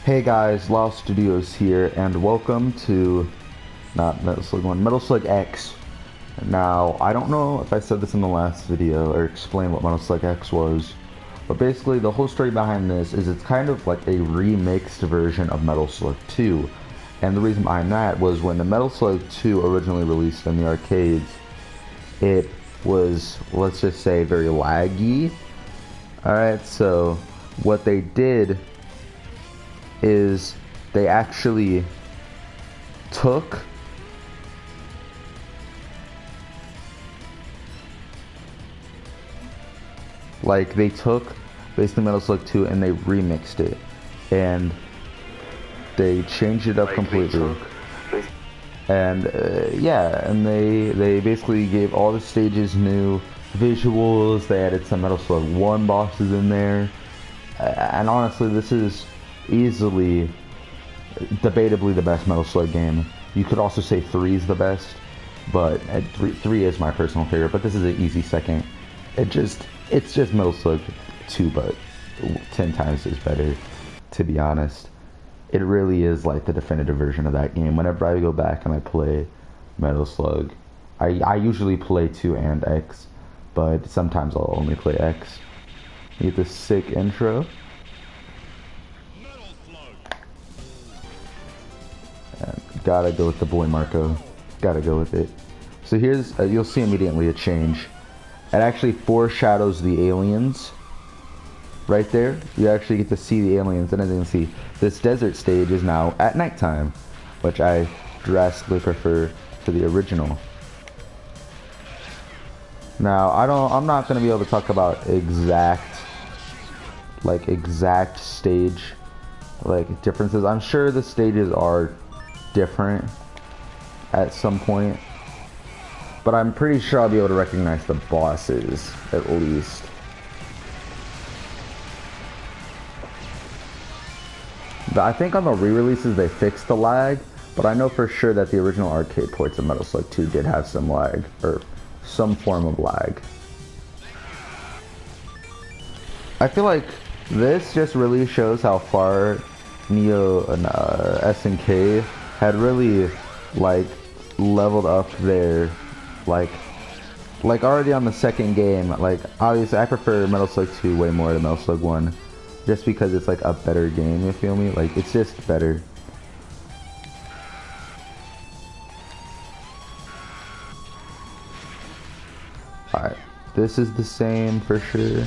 Hey guys, LALstudios here, and welcome to, not Metal Slug 1, Metal Slug X. Now, I don't know if I said this in the last video, or explained what Metal Slug X was, but basically the whole story behind this is it's kind of like a remixed version of Metal Slug 2. And the reason behind that was when the Metal Slug 2 originally released in the arcades, it was, let's just say, very laggy. Alright, so what they did is they actually took basically Metal Slug 2 and they remixed it and they changed it up completely. And yeah, and they basically gave all the stages new visuals. They added some Metal Slug 1 bosses in there, and honestly, this is easily, debatably the best Metal Slug game. You could also say 3 is the best, but 3 is my personal favorite, but this is an easy second. It's just Metal Slug 2, but 10 times is better, to be honest. It really is like the definitive version of that game. Whenever I go back and I play Metal Slug, I usually play 2 and X, but sometimes I'll only play X. You get this sick intro. Gotta go with the boy Marco. Gotta go with it. So here's, you'll see immediately a change. It actually foreshadows the aliens. Right there, you actually get to see the aliens, and as you can see, this desert stage is now at nighttime, which I drastically prefer to the original. Now, I'm not gonna be able to talk about exact stage, differences. I'm sure the stages are different at some point, but I'm pretty sure I'll be able to recognize the bosses at least. I think on the re-releases they fixed the lag, but I know for sure that the original arcade ports of Metal Slug 2 did have some lag, or some form of lag. I feel like this just really shows how far Neo and SNK had really leveled up their already on the second game. Obviously I prefer Metal Slug 2 way more than Metal Slug 1, just because it's a better game, you feel me? It's just better. Alright, this is the same for sure.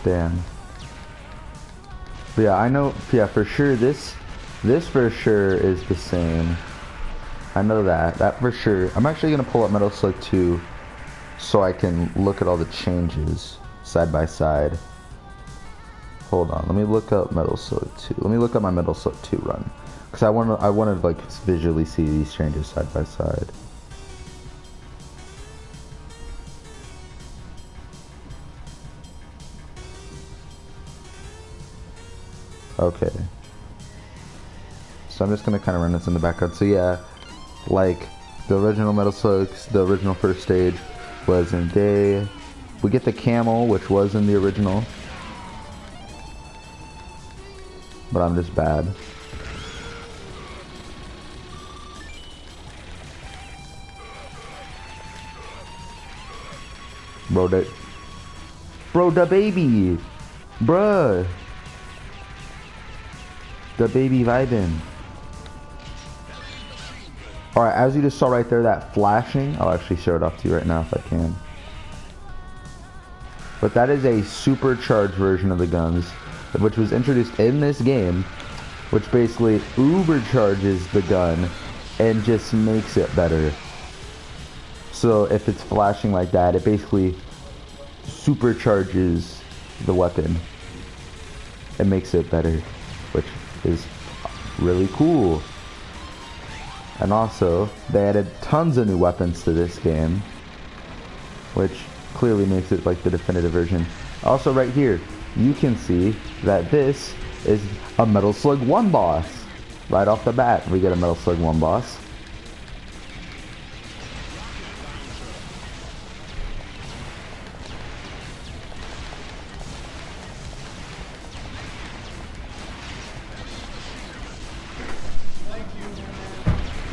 Damn. But yeah, I know, yeah, for sure this for sure is the same. I know that for sure. I'm actually gonna pull up Metal Slug 2 so I can look at all the changes side by side. Hold on, let me look up Metal Slug 2. Let me look up my Metal Slug 2 run, because I want to visually see these changes side by side. Okay, so I'm just gonna kind of run this in the background. So yeah, the original Metal Slugs, the original first stage was in day. We get the camel, which was in the original, but I'm just bad. Bro, the baby, bruh. The baby vibing. Alright, as you just saw right there, that flashing, I'll actually show it off to you right now if I can. But that is a supercharged version of the guns, which was introduced in this game, which basically ubercharges the gun and just makes it better. So if it's flashing like that, it basically supercharges the weapon and makes it better, which is really cool. And also, they added tons of new weapons to this game, which clearly makes it the definitive version. Also right here, you can see that this is a Metal Slug 1 boss. Right off the bat, we get a Metal Slug 1 boss.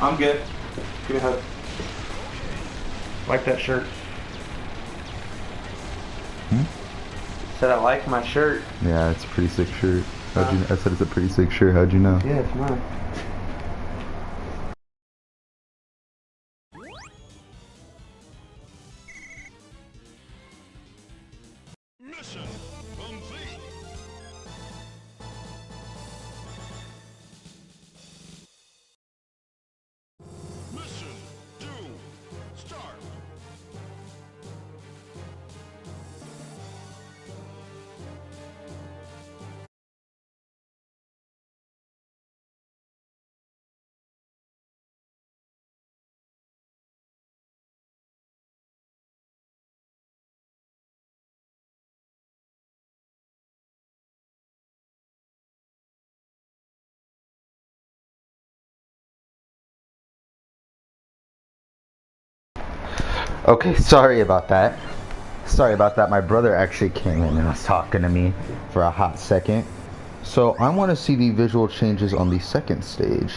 I'm good. Give me a hug. Like that shirt. Said I like my shirt. Yeah, it's a pretty sick shirt. How'd you? I said it's a pretty sick shirt. How'd you know? Yeah, it's mine. Mission complete. Mission 2, start. Okay, sorry about that. Sorry about that. My brother actually came in and was talking to me for a hot second. So I want to see the visual changes on the second stage.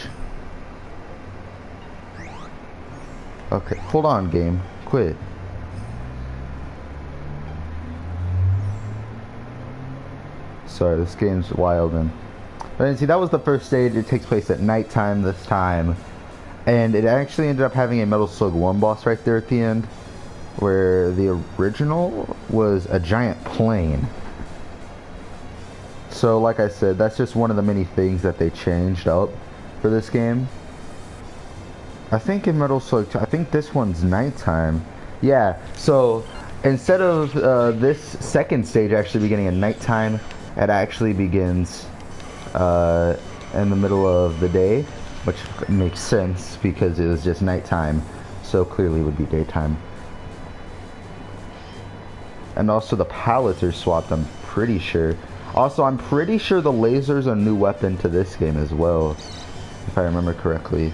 Okay, hold on, game. Quit. Sorry, this game's wild. And see, that was the first stage. It takes place at nighttime this time. And it actually ended up having a Metal Slug 1 boss right there at the end, where the original was a giant plane. So like I said, that's just one of the many things that they changed up for this game. I think in Metal Slug 2, I think this one's nighttime. Yeah, so instead of this second stage actually beginning at nighttime, it actually begins in the middle of the day, which makes sense because it was just nighttime, so clearly it would be daytime. And also the pallets are swapped, I'm pretty sure. Also, I'm pretty sure the laser's a new weapon to this game as well, if I remember correctly.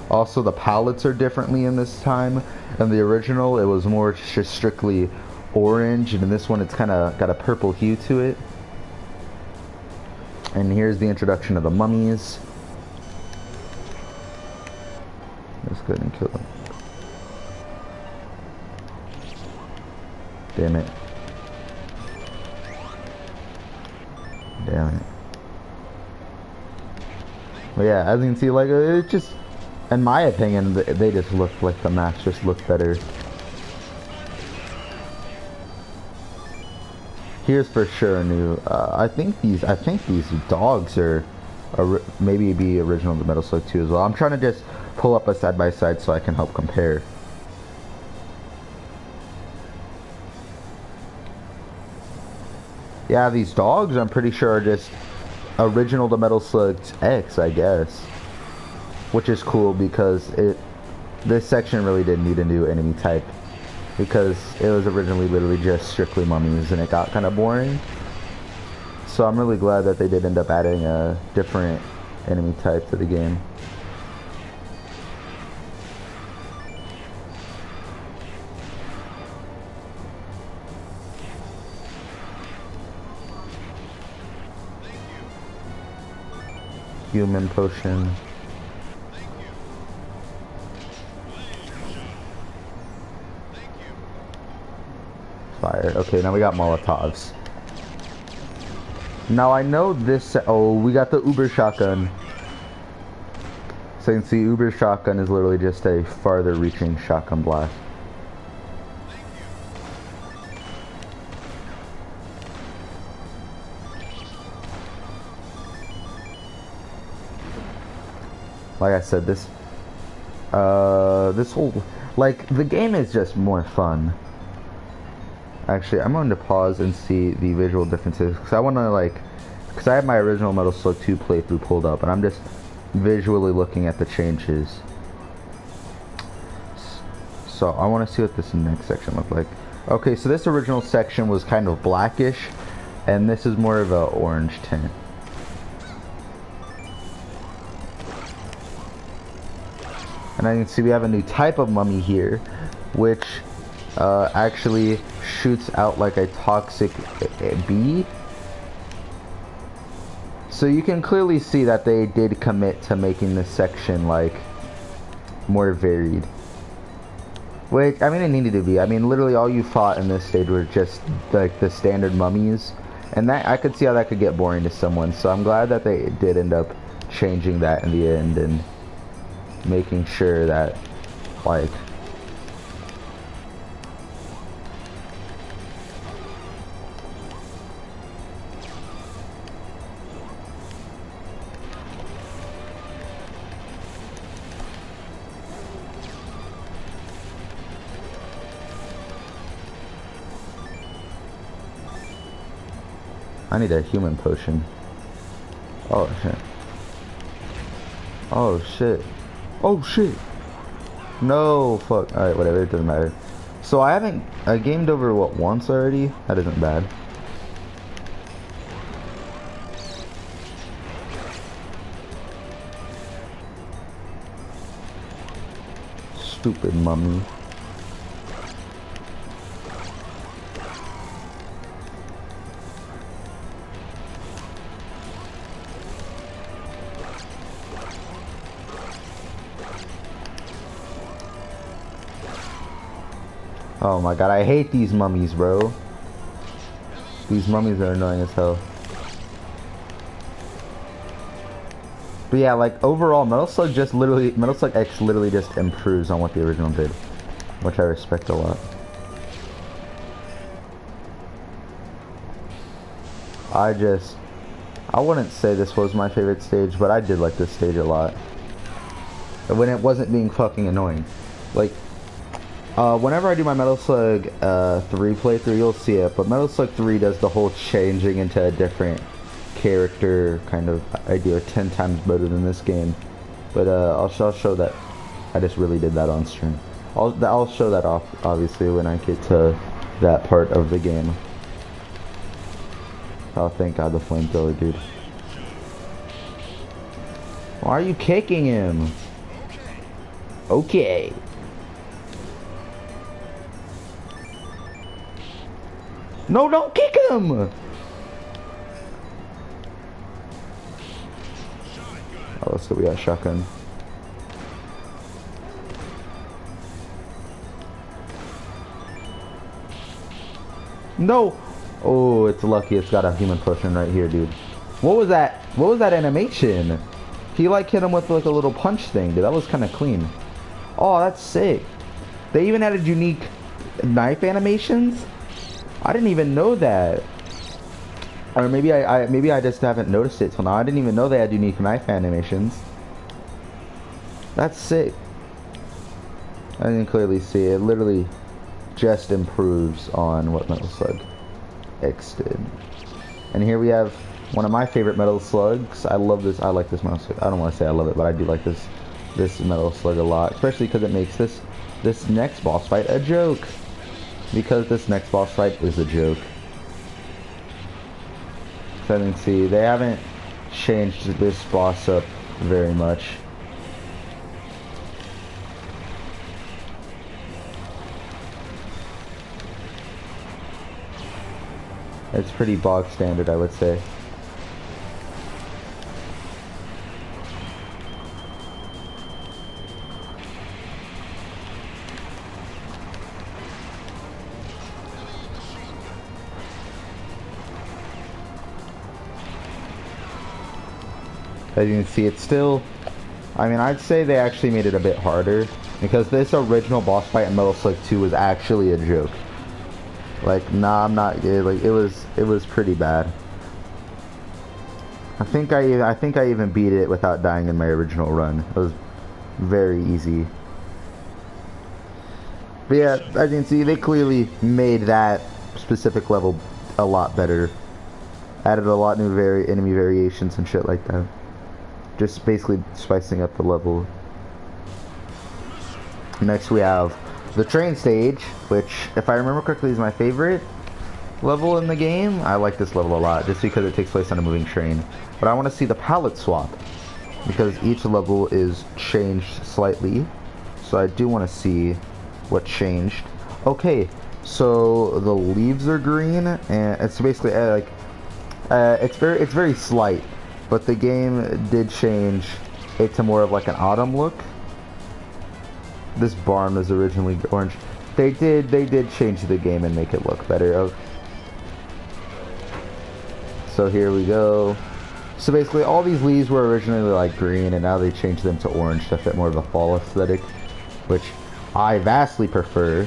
Also, the pallets are differently in this time. In the original, it was more just strictly orange, and in this one it's kind of got a purple hue to it. And here's the introduction of the mummies. Let's go ahead and kill them. Damn it. Damn it. But yeah, as you can see, like, it just, in my opinion, they just look like the maps just look better. Here's for sure a new. I think these dogs are maybe be original to Metal Slug 2 as well. I'm trying to just pull up a side by side so I can help compare. Yeah, these dogs I'm pretty sure are just original to Metal Slug X, I guess. Which is cool because this section really didn't need a new enemy type, because it was originally literally just strictly mummies and it got kind of boring. So I'm really glad that they did end up adding a different enemy type to the game. Human potion. Fire. Okay, now we got Molotovs. Now I know this. Oh, we got the Uber shotgun. So you can see Uber shotgun is literally just a farther reaching shotgun blast. Like I said, this whole, like, the game is just more fun. Actually, I'm going to pause and see the visual differences, because I want to, like, because I have my original Metal Slug 2 playthrough pulled up, and I'm just visually looking at the changes. So I want to see what this next section looked like. Okay, so this original section was kind of blackish, and this is more of a orange tint. And I can see we have a new type of mummy here, which actually shoots out like a toxic bee. So you can clearly see that they did commit to making this section like more varied. Which, I mean, it needed to be. I mean, literally all you fought in this stage were just like the standard mummies. And that, I could see how that could get boring to someone. So I'm glad that they did end up changing that in the end and making sure that, like, I need a human potion. Oh shit. Oh shit. Oh shit. No, fuck. Alright, whatever, it doesn't matter. So I gamed over what, once already? That isn't bad. Stupid mummy. Oh my god, I hate these mummies, bro. These mummies are annoying as hell. But yeah, like overall, Metal Slug X literally just improves on what the original did, which I respect a lot. I wouldn't say this was my favorite stage, but I did like this stage a lot. When it wasn't being fucking annoying. Like, whenever I do my Metal Slug 3 playthrough, you'll see it, but Metal Slug 3 does the whole changing into a different character kind of idea 10 times better than this game. But I'll show that. I just really did that on stream. I'll show that off, obviously, when I get to that part of the game. Oh, thank God, the flamethrower, dude. Why are you kicking him? Okay. No, don't kick him! Oh, let's go, we got shotgun. No! Oh, it's lucky it's got a human potion right here, dude. What was that? What was that animation? He like hit him with like a little punch thing, dude. That was kind of clean. Oh, that's sick. They even added unique knife animations? I didn't even know that. Or maybe I just haven't noticed it till now. I didn't even know they had unique knife animations. That's sick. I can clearly see it. It literally just improves on what Metal Slug X did. And here we have one of my favorite Metal Slugs. I love this. I like this Metal Slug. I don't want to say I love it, but I do like this Metal Slug a lot, especially because it makes this next boss fight a joke. Because this next boss fight is a joke. So you can see they haven't changed this boss up very much. It's pretty bog standard, I would say. As you can see, it's still, I mean, I'd say they actually made it a bit harder, because this original boss fight in Metal Slug 2 was actually a joke. Like, nah, I'm not good. Like, it was pretty bad. I think I even beat it without dying in my original run. It was very easy. But yeah, as you can see, they clearly made that specific level a lot better. Added a lot new enemy variations and shit like that. Just basically spicing up the level. Next we have the train stage, which, if I remember correctly, is my favorite. level in the game. I like this level a lot just because it takes place on a moving train. But I want to see the palette swap because each level is changed slightly. So I do want to see what changed. Okay, so the leaves are green, and it's basically it's very slight, but the game did change it to more of like an autumn look. This barn was originally orange. They did change the game and make it look better. So here we go. So basically all these leaves were originally like green and now they changed them to orange to fit more of a fall aesthetic, which I vastly prefer.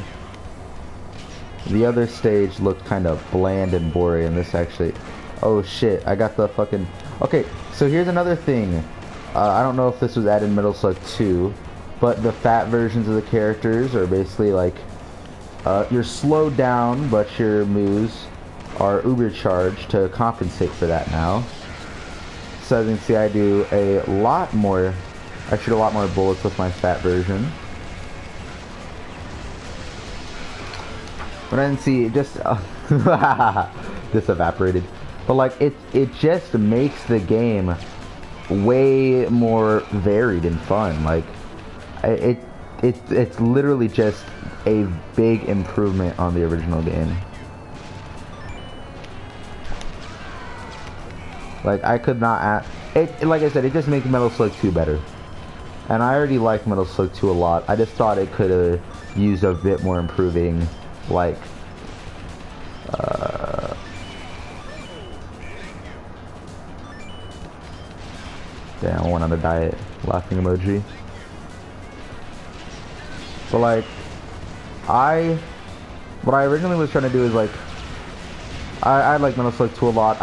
The other stage looked kind of bland and boring, and this actually... Oh shit, I got the fucking... Okay, so here's another thing. I don't know if this was added in Metal Slug 2, but the fat versions of the characters are basically like... you're slowed down, but your moves are uber charged to compensate for that now. So as you can see, I do a lot more... I shoot a lot more bullets with my fat version. But I didn't see it just... just evaporated. But like, it just makes the game way more varied and fun. Like, it's literally just a big improvement on the original game. Like, I could not add... like I said, it just makes Metal Slug 2 better. And I already like Metal Slug 2 a lot. I just thought it could have used a bit more improving, like... Damn, I went on a diet. Laughing emoji. But like, what I originally was trying to do is like, I like Metal Slug 2 a lot.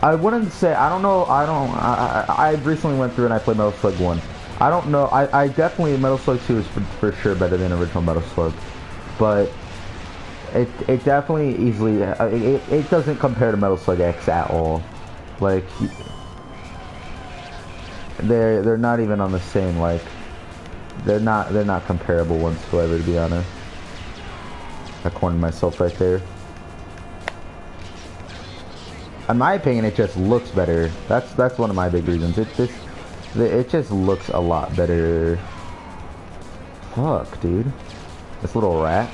I wouldn't say, I recently went through and I played Metal Slug 1. I don't know, I definitely, Metal Slug 2 is for sure better than original Metal Slug. But it definitely easily, it doesn't compare to Metal Slug X at all. Like, they're not even on the same, like, they're not comparable whatsoever, to be honest. I cornered myself right there. In my opinion, it just looks better. That's one of my big reasons. It just looks a lot better. Fuck, dude. This little rat.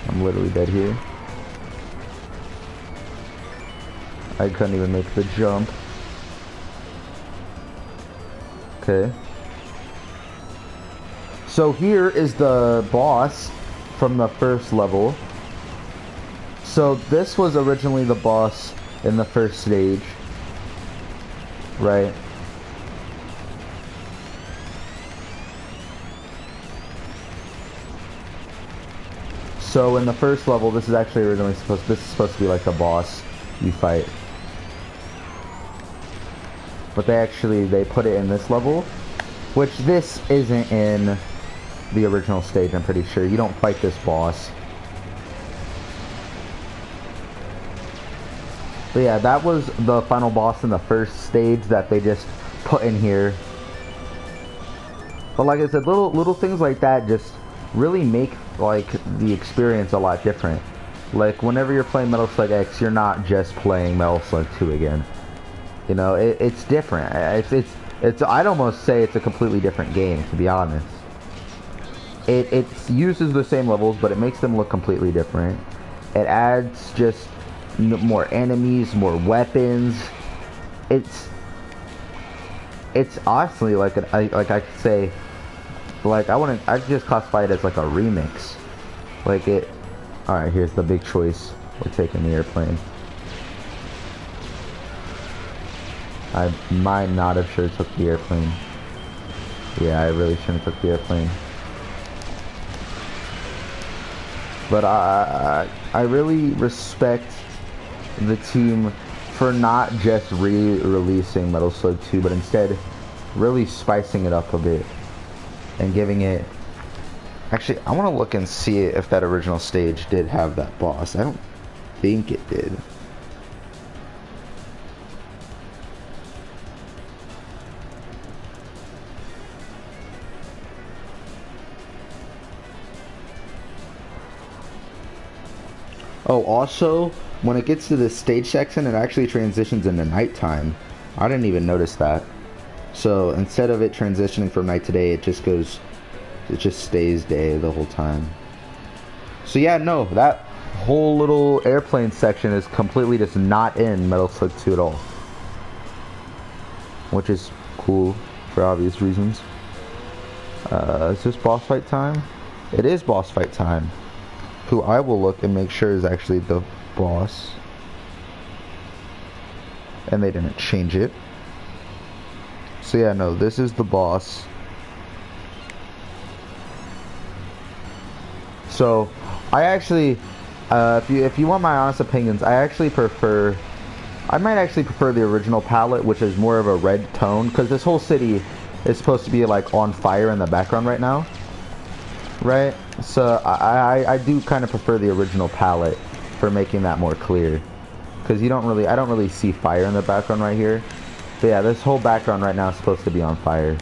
I'm literally dead here. I couldn't even make the jump. Okay. So here is the boss from the first level. So this was originally the boss in the first stage. Right. So in the first level, this is actually originally supposed to be like the boss you fight. But they put it in this level, which this isn't in the original stage, I'm pretty sure. You don't fight this boss. But yeah, that was the final boss in the first stage that they just put in here. But like I said, little things like that just really make like the experience a lot different. Like whenever you're playing Metal Slug X, you're not just playing Metal Slug 2 again. You know, it's different. It's I'd almost say it's a completely different game, to be honest. It uses the same levels, but it makes them look completely different. It adds just more enemies, more weapons. It's honestly like I could say, like I just classify it as like a remix. Like it. All right, here's the big choice. We're taking the airplane. I might not have sure took the airplane. Yeah, I really shouldn't have took the airplane. But I really respect the team for not just re-releasing Metal Slug 2, but instead really spicing it up a bit and giving it... Actually, I want to look and see if that original stage did have that boss. I don't think it did. Oh, also, when it gets to the stage section, it actually transitions into nighttime. I didn't even notice that. So instead of it transitioning from night to day, it just stays day the whole time. So yeah, no, that whole little airplane section is completely just not in Metal Slug 2 at all. Which is cool for obvious reasons. Is this boss fight time? It is boss fight time. Who I will look and make sure is actually the boss. And they didn't change it. So yeah, no, this is the boss. So I actually, if you want my honest opinions, I might actually prefer the original palette, which is more of a red tone, because this whole city is supposed to be like on fire in the background right now, right? So I do kind of prefer the original palette for making that more clear, because I don't really see fire in the background right here. But yeah, this whole background right now is supposed to be on fire.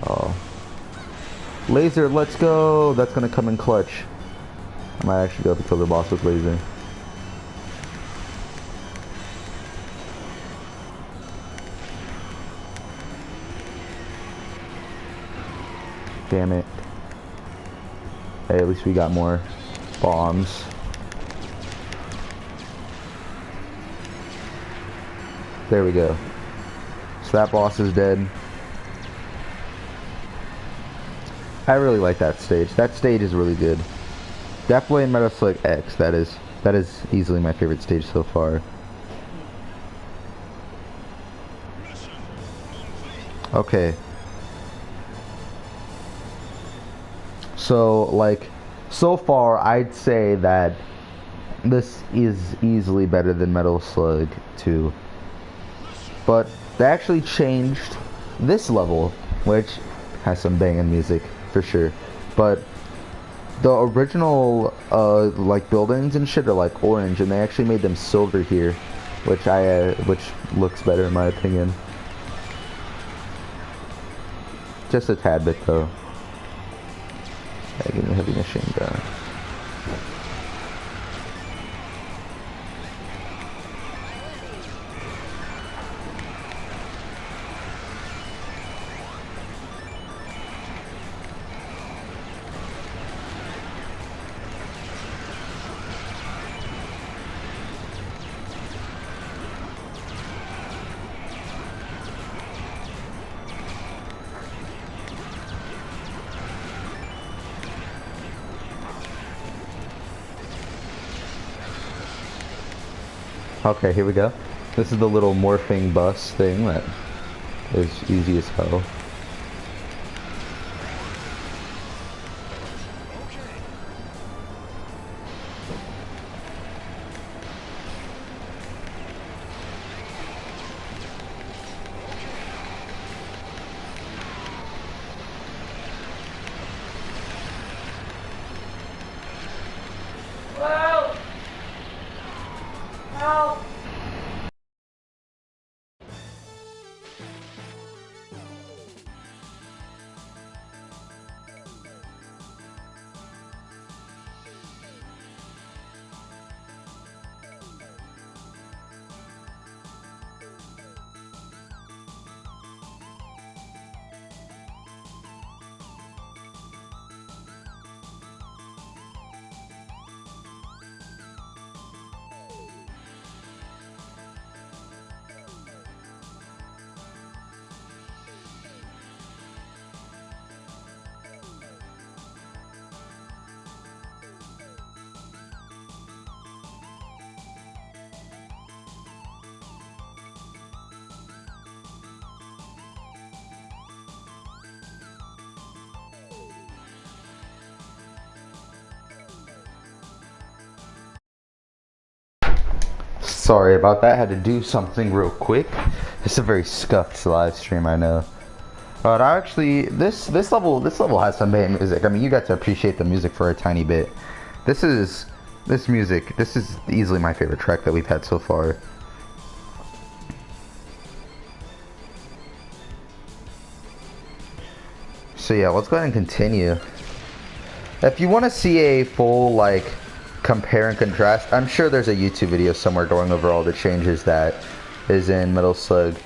Oh. Laser, let's go! That's gonna come in clutch. I might actually be able to kill the boss with laser. Damn it. Hey, at least we got more bombs. There we go. So that boss is dead. I really like that stage. That stage is really good. Definitely Metal Slug X. That is easily my favorite stage so far. Okay. So like, so far I'd say that this is easily better than Metal Slug 2. But they actually changed this level, which has some banging music for sure. But the original like buildings and shit are like orange, and they actually made them silver here, which looks better in my opinion. Just a tad bit though. Yeah, give me a heavy machine gun. Okay, here we go. This is the little morphing bus thing that is easy as hell. Sorry about that, had to do something real quick. It's a very scuffed live stream, I know. But actually, this level has some bad music. I mean, you got to appreciate the music for a tiny bit. This is easily my favorite track that we've had so far. So yeah, let's go ahead and continue. If you want to see a full, like, compare and contrast, I'm sure there's a YouTube video somewhere going over all the changes that is in Metal Slug.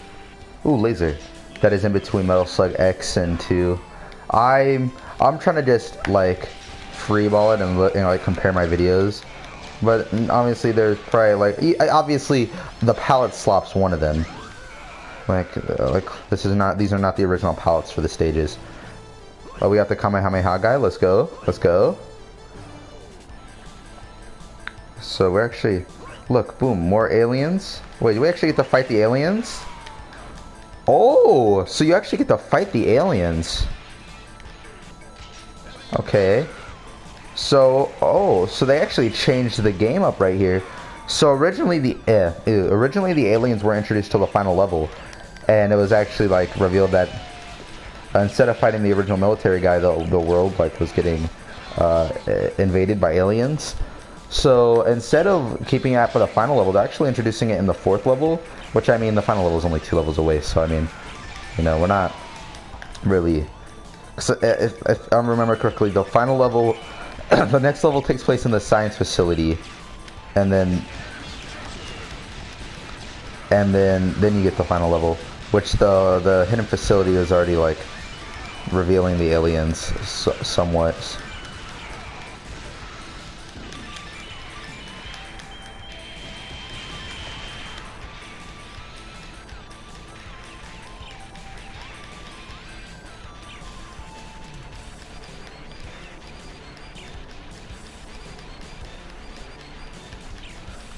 Ooh, laser. That is in between Metal Slug X and 2. I'm trying to just, like, freeball it and like, compare my videos. But obviously there's probably, like, obviously the palette slop's one of them. Like these are not the original palettes for the stages. Oh, we got the Kamehameha guy. Let's go. Let's go. So we're actually... Look, boom. More aliens. Wait, do we actually get to fight the aliens? Oh, so you actually get to fight the aliens. Okay. So, so they actually changed the game up right here. So originally the aliens were introduced to the final level. And it was actually, like, revealed that instead of fighting the original military guy, the world, like, was getting invaded by aliens. So instead of keeping it for the final level, they're actually introducing it in the 4th level. Which, I mean, the final level is only 2 levels away. So, I mean, you know, we're not really... So if I remember correctly, the final level... the next level takes place in the science facility. And then you get the final level. Which the hidden facility is already, like, revealing the aliens somewhat.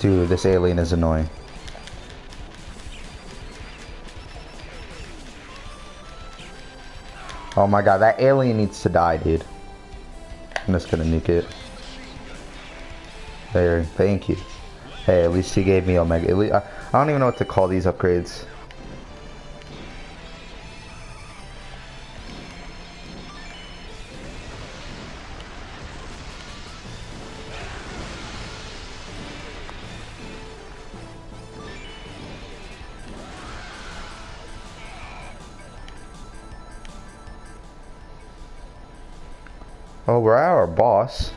Dude, this alien is annoying. Oh my god, that alien needs to die, dude. I'm just gonna nuke it. There, thank you. Hey, at least he gave me Omega. I don't even know what to call these upgrades. Oh, we're at our boss,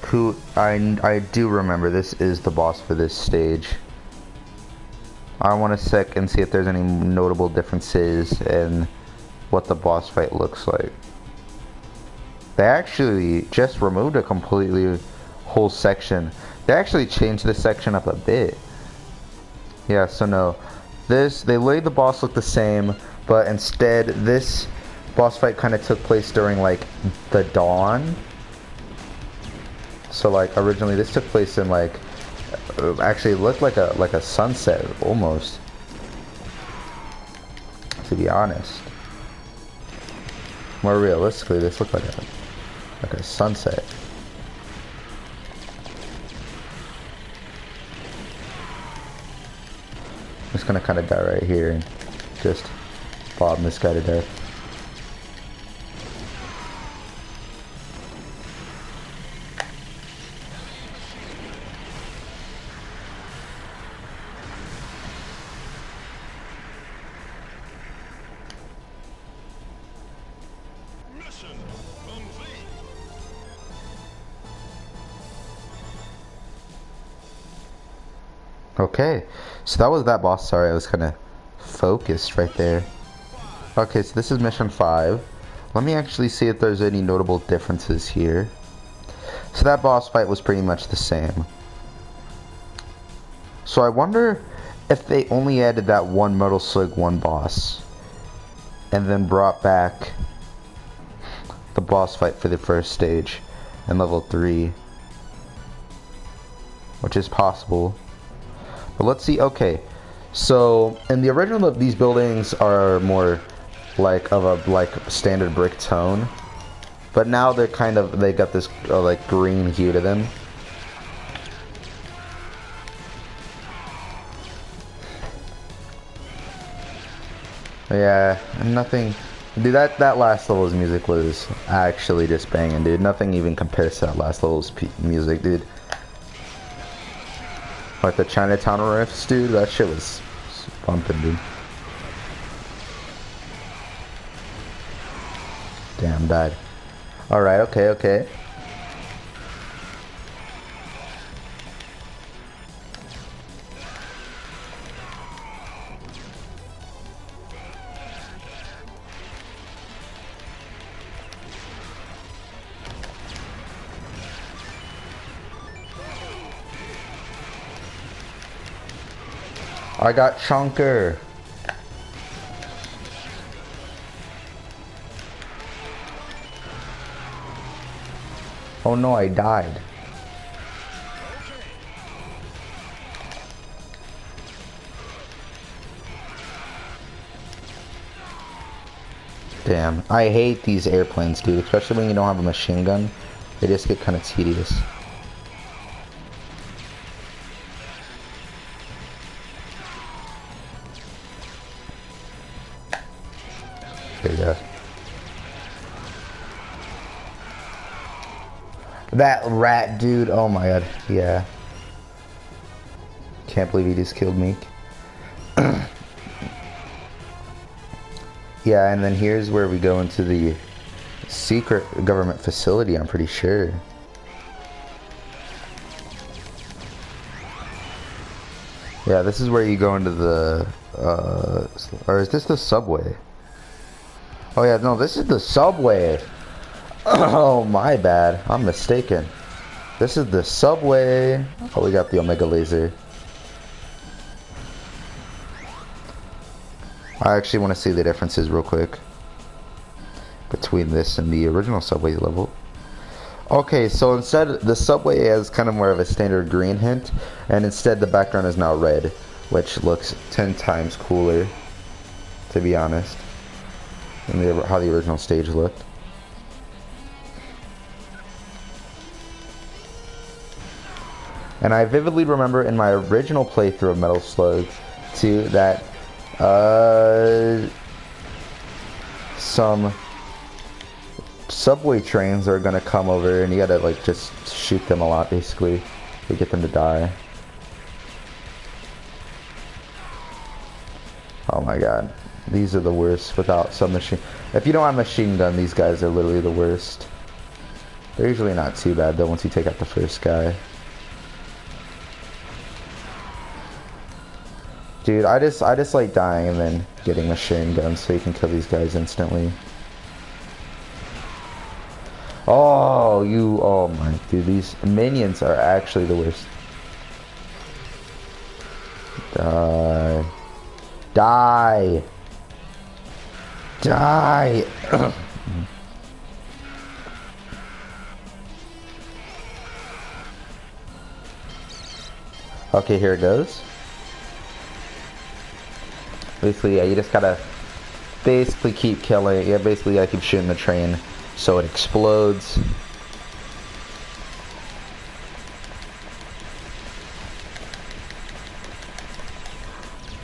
who I do remember this is the boss for this stage. I want to check and see if there's any notable differences in what the boss fight looks like. They actually just removed a completely whole section. They actually changed this section up a bit. Yeah, so no, they laid the boss look the same, but instead this boss fight kind of took place during, like, the dawn. So, like, originally this took place in, like, actually it looked like a sunset almost, to be honest. More realistically, this looked like a sunset. I'm just gonna kind of die right here and just bomb this guy to death. Mission complete. Okay, so that was that boss. Sorry, I was kind of focused right there. Okay, so this is mission 5. Let me actually see if there's any notable differences here. So that boss fight was pretty much the same. So I wonder if they only added that one Metal Slug 1 boss and then brought back the boss fight for the first stage in level 3, which is possible. But let's see. Okay, so in the original, these buildings are more like of a standard brick tone, but now they're they got this like green hue to them. Yeah, nothing. Dude, that last level's music was actually just banging, dude. Nothing even compares to that last level's music, dude. Like the Chinatown riffs, dude. That shit was bumping, dude. Damn, died. Alright, okay, okay. I got Chunker. Oh no, I died. Damn, I hate these airplanes, dude, especially when you don't have a machine gun. They just get kind of tedious. There you go. That rat, dude. Oh my god. Yeah. Can't believe he just killed Meek. Yeah, and then here's where we go into the secret government facility, I'm pretty sure. Yeah, this is where you go into the, or is this the subway? Oh yeah, no, this is the subway. Oh, my bad. I'm mistaken. This is the subway. Oh, we got the Omega laser. I actually want to see the differences real quick between this and the original subway level. Okay, so instead the subway has kind of more of a standard green hint, and instead the background is now red, which looks 10 times cooler, to be honest, than how the original stage looked. And I vividly remember in my original playthrough of Metal Slug 2 that some subway trains are gonna come over and you gotta like just shoot them a lot basically to get them to die. Oh my god, these are the worst without submachine. If you don't have machine gun, these guys are literally the worst. They're usually not too bad though once you take out the first guy. Dude, I just like dying and then getting machine guns so you can kill these guys instantly. Oh, oh my, dude, these minions are actually the worst. Die. Die. Die. Okay, here it goes. Basically, yeah, you just gotta basically keep killing. Yeah, basically, I keep shooting the train so it explodes.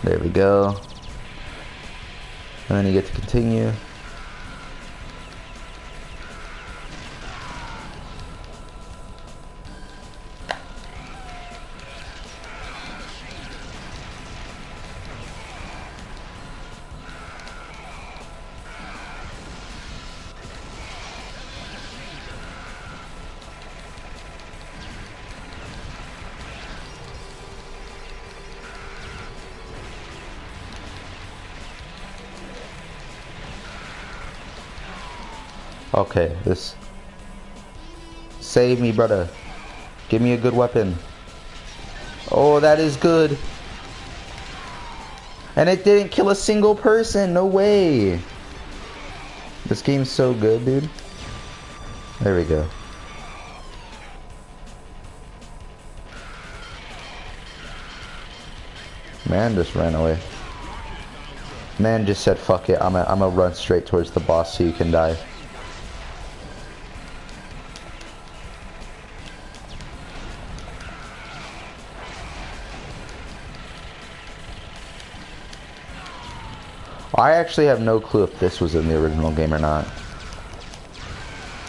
There we go. And then you get to continue. Okay, this. Save me, brother. Give me a good weapon. Oh, that is good. And it didn't kill a single person. No way. This game's so good, dude. There we go. Man just ran away. Man just said, fuck it. I'm gonna run straight towards the boss so you can die. I actually have no clue if this was in the original game or not.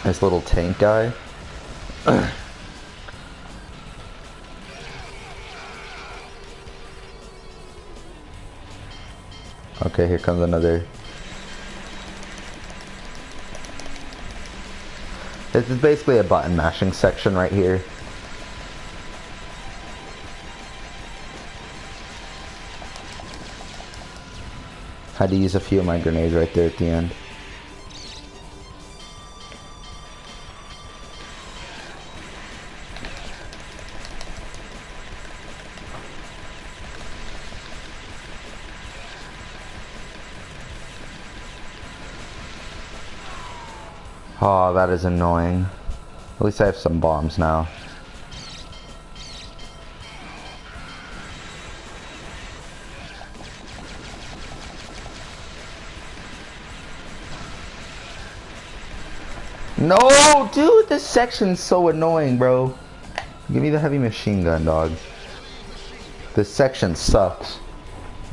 This little tank guy. Okay, here comes another. This is basically a button mashing section right here. Had to use a few of my grenades right there at the end. Oh, that is annoying. At least I have some bombs now. No, dude, this section's so annoying, bro. Give me the heavy machine gun, dog. This section sucks.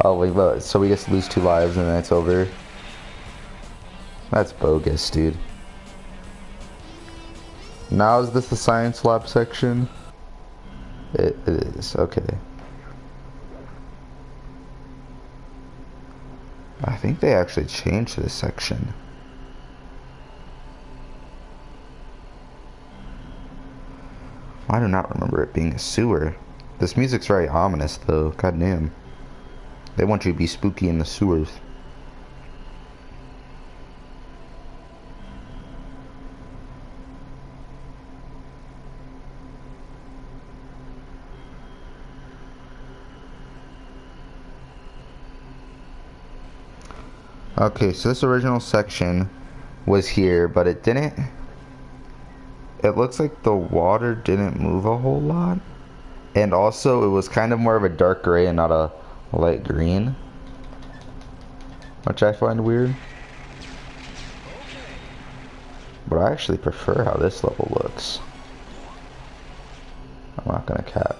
Oh, wait, but so we just lose 2 lives and then it's over. That's bogus, dude. Now is this the science lab section? It is, okay. I think they actually changed this section. I do not remember it being a sewer. This music's very ominous though, goddamn. They want you to be spooky in the sewers. Okay, so this original section was here, but it didn't. It looks like the water didn't move a whole lot. And also, it was kind of more of a dark gray and not a light green. Which I find weird. But I actually prefer how this level looks. I'm not gonna cap.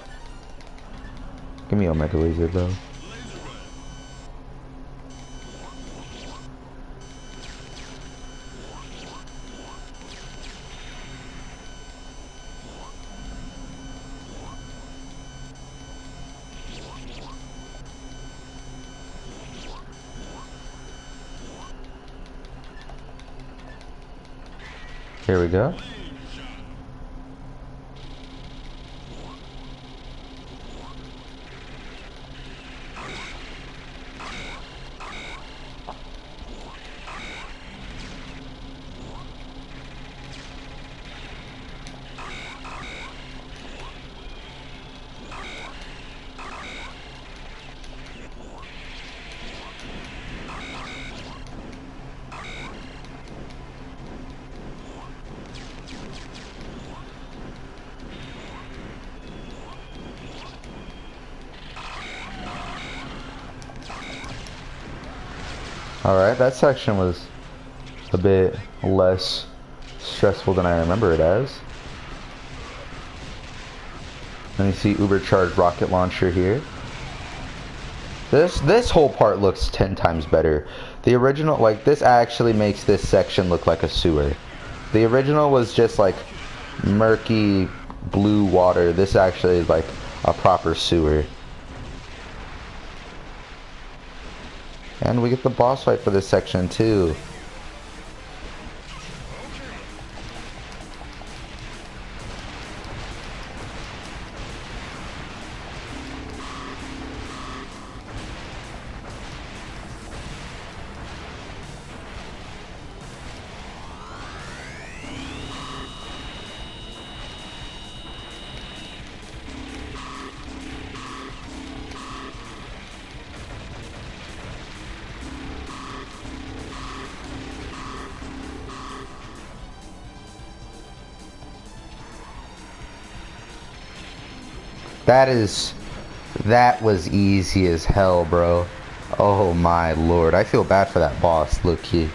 Give me Omega Laser though. Here we go. Alright, that section was a bit less stressful than I remember it as. Then you see Ubercharged rocket launcher here. This whole part looks 10 times better. The original, like, this actually makes this section look like a sewer. The original was just like murky blue water. This actually is like a proper sewer. And we get the boss fight for this section too. That was easy as hell, bro. Oh my lord. I feel bad for that boss, look-key.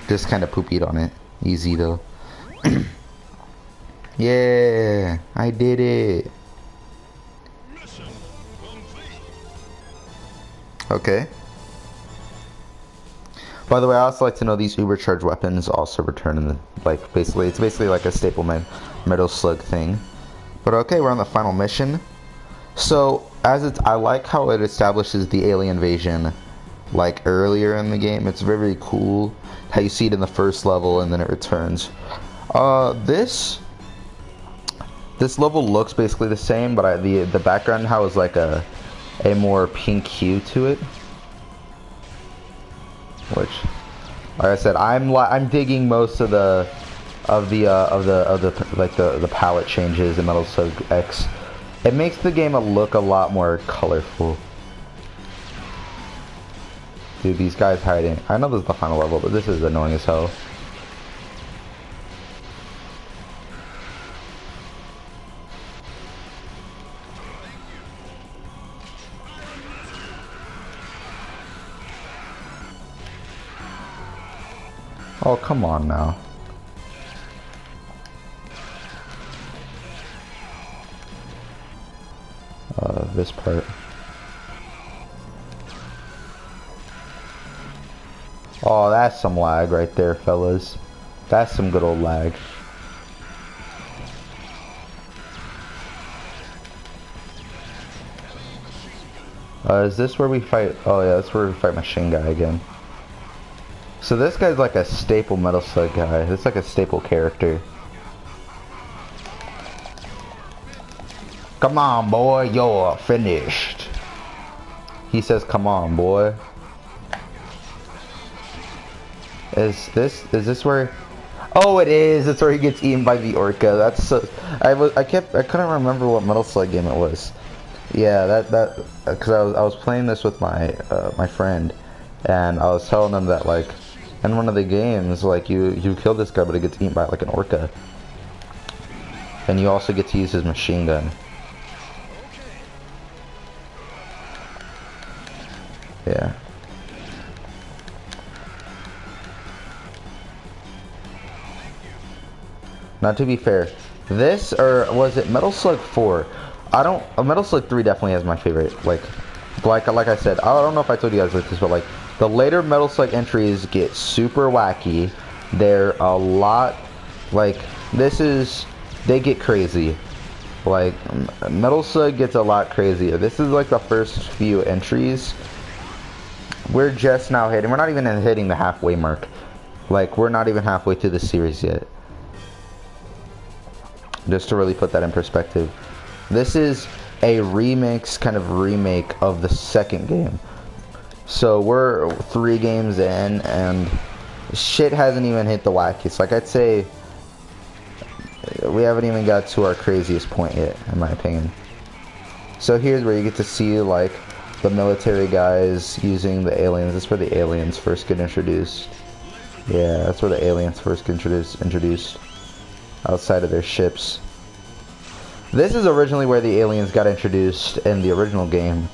Just kind of poopied on it. Easy though. Yeah, I did it. Okay. By the way, I also like to know these Ubercharged weapons also return in the, like, it's basically like a staple metal slug thing. But okay, we're on the final mission. So, I like how it establishes the alien invasion, like, earlier in the game. It's very cool how you see it in the first level and then it returns. This level looks basically the same, but the background now is like a more pink hue to it, which, like I said, I'm digging most of the palette changes in Metal Slug X. It makes the game look a lot more colorful. Dude, these guys hiding. I know this is the final level, but this is annoying as hell. Oh, come on now. This part. Oh, that's some lag right there, fellas. That's some good old lag. Is this where we fight? Oh yeah, that's where we fight Machine Guy again. So this guy's like a staple Metal Slug guy. It's like a staple character. Come on, boy, you're finished. He says, come on, boy. Is this where? Oh, it is. It's where he gets eaten by the orca. That's so. I couldn't remember what Metal Slug game it was. Yeah, because I was playing this with my my friend, and I was telling him that like in one of the games, like you kill this guy, but he gets eaten by like an orca, and you also get to use his machine gun. Yeah. Now, to be fair, this, or was it Metal Slug 4? Metal Slug 3 definitely has my favorite. Like I said, I don't know if I told you guys this, but like, the later Metal Slug entries get super wacky. They're a lot, like, they get crazy. Like, Metal Slug gets a lot crazier. This is like the first few entries. We're just now hitting, we're not even hitting the halfway mark. Like, we're not even halfway through the series yet. Just to really put that in perspective. This is a remix, kind of remake of the second game. So we're 3 games in, and shit hasn't even hit the wackiest. Like, I'd say we haven't even got to our craziest point yet, in my opinion. So here's where you get to see, like, the military guys using the aliens. That's where the aliens first get introduced. Yeah, that's where the aliens first get introduced. Outside of their ships. This is originally where the aliens got introduced in the original game,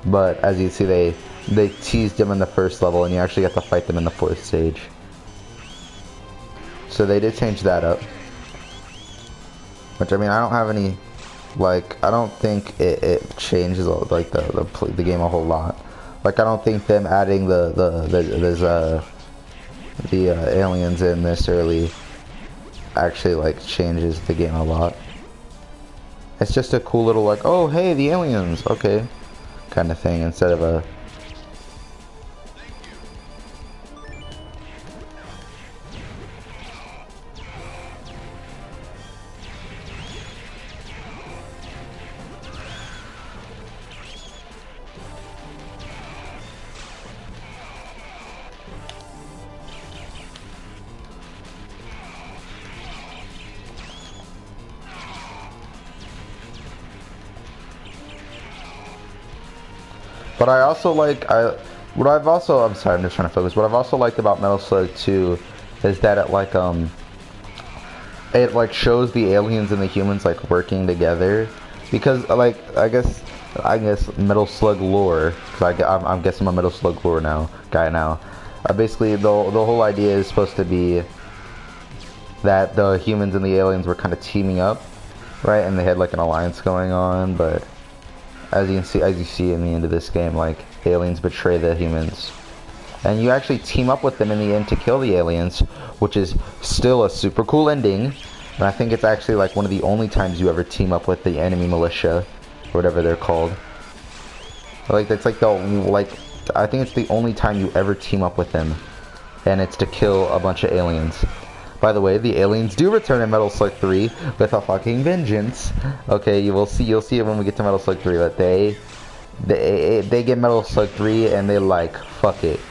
but as you see, they teased them in the first level, and you actually got to fight them in the 4th stage. So they did change that up. Which, I mean, I don't have any, like, I don't think it changes like the game a whole lot. Like, I don't think them adding the aliens in this early actually like changes the game a lot. It's just a cool little like, oh hey, the aliens, okay, kind of thing, instead of a But I also like, I'm sorry, I'm just trying to focus. What I've also liked about Metal Slug 2 is that it like shows the aliens and the humans like working together, because like I guess Metal Slug lore, because I'm guessing I'm a Metal Slug lore guy now. Basically, the whole idea is supposed to be that the humans and the aliens were kind of teaming up, right? And they had like an alliance going on, but as you see in the end of this game, like, aliens betray the humans. And you actually team up with them in the end to kill the aliens, which is still a super cool ending. And I think it's actually like one of the only times you ever team up with the enemy militia, or whatever they're called. Like, that's like I think it's the only time you ever team up with them. And it's to kill a bunch of aliens. By the way, the aliens do return in Metal Slug 3 with a fucking vengeance. Okay, you'll see it when we get to Metal Slug 3, but they get Metal Slug 3 and they like, fuck it.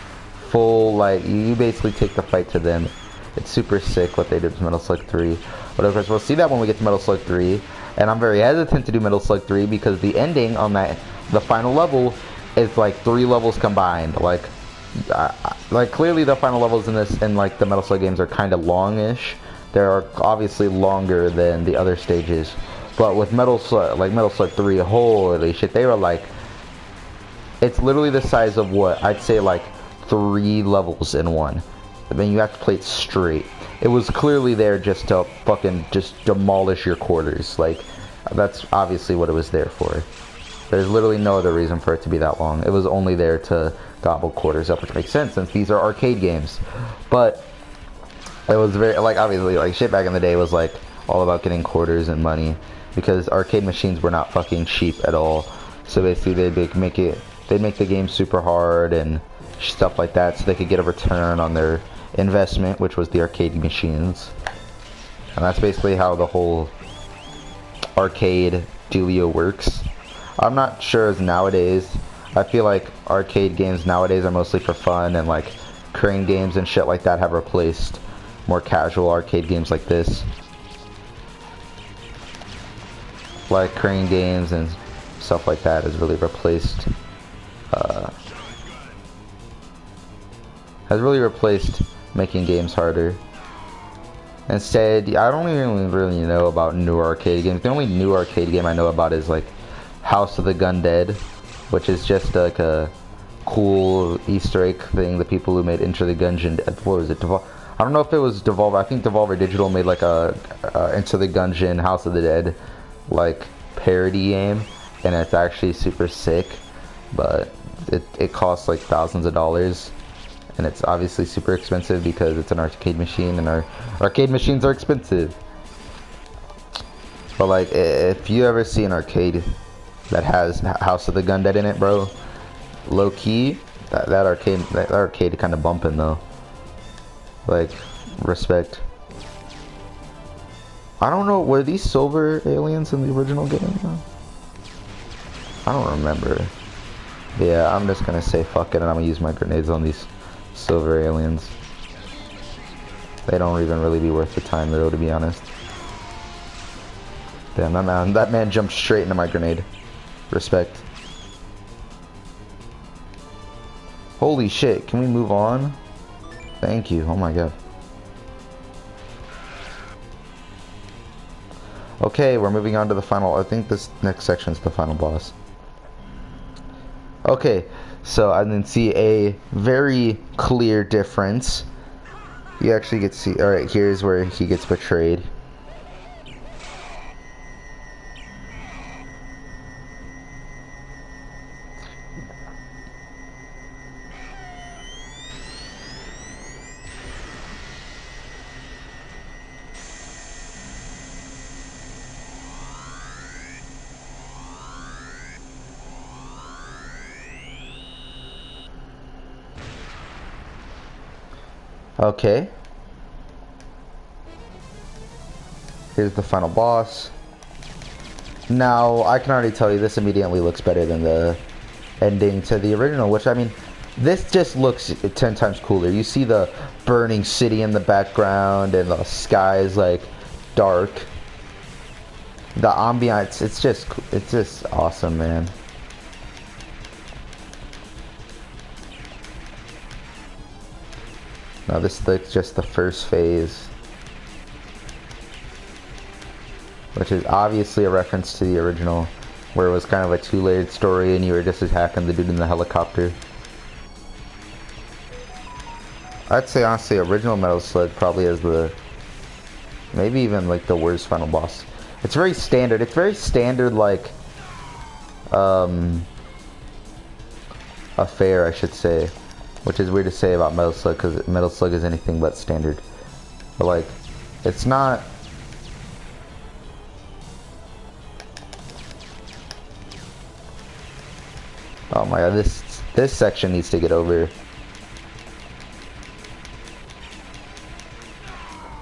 Full, like, you basically take the fight to them. It's super sick what they did with Metal Slug 3. But of course, we'll see that when we get to Metal Slug 3. And I'm very hesitant to do Metal Slug 3 because the ending on the final level is like 3 levels combined. Like clearly the final levels in like the Metal Slug games are kind of longish. They're obviously longer than the other stages. But with Metal Slug 3, holy shit, they were like, it's literally the size of what I'd say like 3 levels in one. I mean, you have to play it straight. It was clearly there just to fucking just demolish your quarters. Like, that's obviously what it was there for. There's literally no other reason for it to be that long. It was only there to gobble quarters up, which makes sense since these are arcade games. But it was very, like, obviously, like, shit back in the day was like all about getting quarters and money because arcade machines were not fucking cheap at all. So basically, they'd make the game super hard and stuff like that, so they could get a return on their investment, which was the arcade machines. And that's basically how the whole arcade dealio works. I'm not sure as nowadays. I feel like arcade games nowadays are mostly for fun, and like crane games and shit like that have replaced more casual arcade games like this. Like crane games and stuff like that has really replaced making games harder. Instead, I don't even really know about new arcade games. The only new arcade game I know about is like House of the Gun Dead, which is just like a cool Easter egg thing. The people who made Enter the Gungeon, what was it? I don't know if it was Devolver. I think Devolver Digital made like a Enter the Gungeon House of the Dead like parody game, and it's actually super sick. But it costs like thousands of dollars. And it's obviously super expensive because it's an arcade machine, and our arcade machines are expensive. But like, if you ever see an arcade that has House of the Gun Dead in it, bro, low key, that arcade kind of bumping though. Like, respect. I don't know, were these silver aliens in the original game? I don't remember. Yeah, I'm just gonna say fuck it, and I'm gonna use my grenades on these silver aliens. They don't even really be worth the time though, to be honest. Damn, that man jumped straight into my grenade. Respect. Holy shit, can we move on? Thank you, oh my god. Okay, we're moving on to the final, I think this next section is the final boss. Okay, so I can see a very clear difference. You actually get to see, alright, here's where he gets betrayed. Okay. Here's the final boss. Now, I can already tell you this immediately looks better than the ending to the original, which, I mean, this just looks 10 times cooler. You see the burning city in the background, and the sky is, like, dark. The ambiance, it's just awesome, man. Now this is just the first phase, which is obviously a reference to the original, where it was kind of a two-layered story and you were just attacking the dude in the helicopter. I'd say honestly original Metal Slug probably has maybe even like the worst final boss. It's very standard. It's very standard, like affair, I should say. Which is weird to say about Metal Slug, because Metal Slug is anything but standard. But like, it's not... Oh my god, this section needs to get over.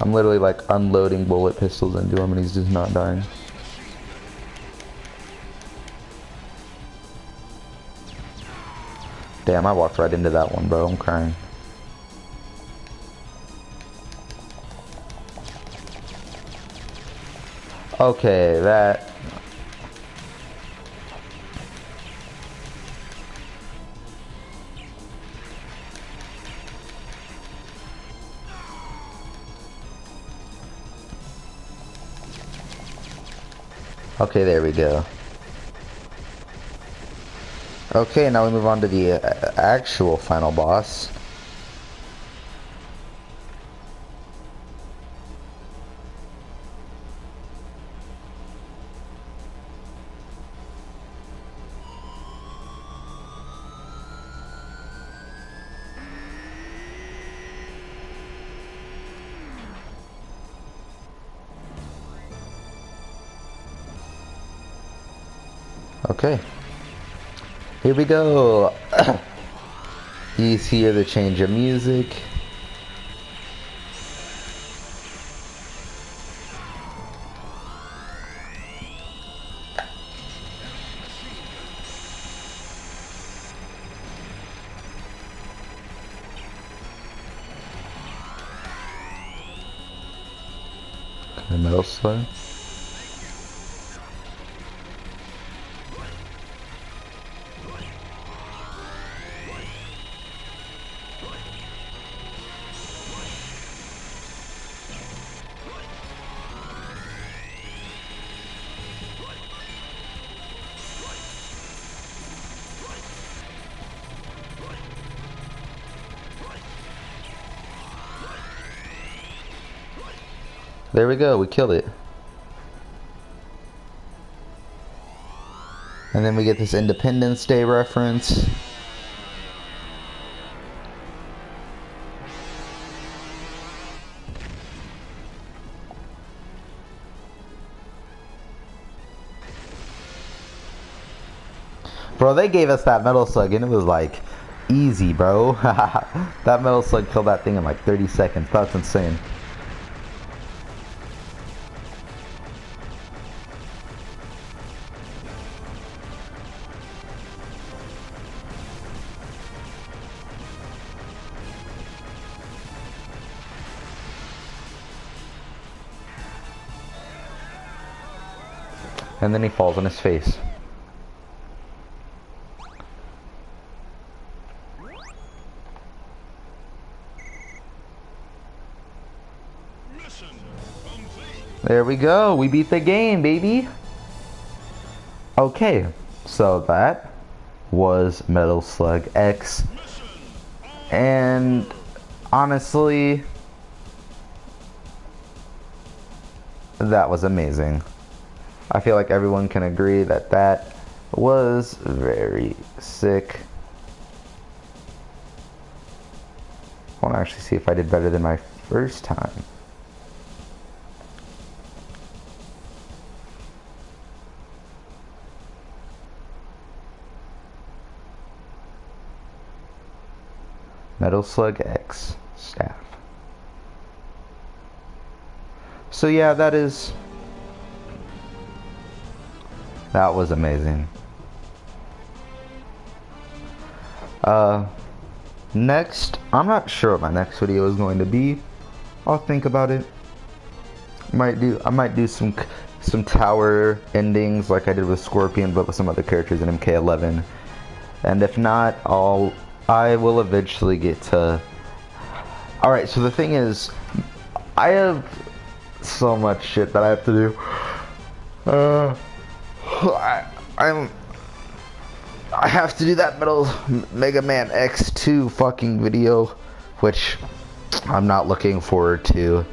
I'm I'm literally like unloading bullet pistols into him and he's just not dying. Damn, I walked right into that one, bro. I'm crying. Okay, that... Okay, there we go. Okay, now we move on to the actual final boss. Okay. Here we go. You hear the change of music. Okay, Metal Slug. There we go, we killed it. And then we get this Independence Day reference. Bro, they gave us that Metal Slug and it was like easy, bro. That Metal Slug killed that thing in like 30 seconds. That's insane. And then he falls on his face. Mission complete. There we go. We beat the game, baby. Okay, so that was Metal Slug X. And honestly, that was amazing. I feel like everyone can agree that that was very sick. I want to actually see if I did better than my first time. Metal Slug X staff. So yeah, that was amazing. Next, I'm not sure what my next video is going to be. I'll think about it. I might do some tower endings like I did with Scorpion, but with some other characters in MK11. And if not, I will eventually get to... Alright, so the thing is, I have so much shit that I have to do. I have to do that Mega Man X2 fucking video, which I'm not looking forward to.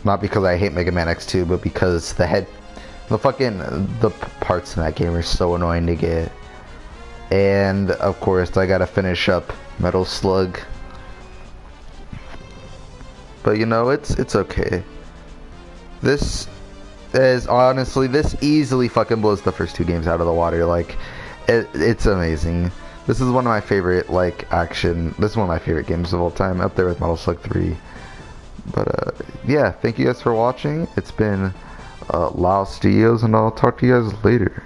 Not because I hate Mega Man X2, but because the parts in that game are so annoying to get. And of course, I gotta finish up Metal Slug. But you know, it's okay. This easily fucking blows the first two games out of the water. Like, it's amazing. This is one of my favorite, like, this is one of my favorite games of all time, up there with Metal Slug 3. But yeah, thank you guys for watching. It's been LALstudios, and I'll talk to you guys later.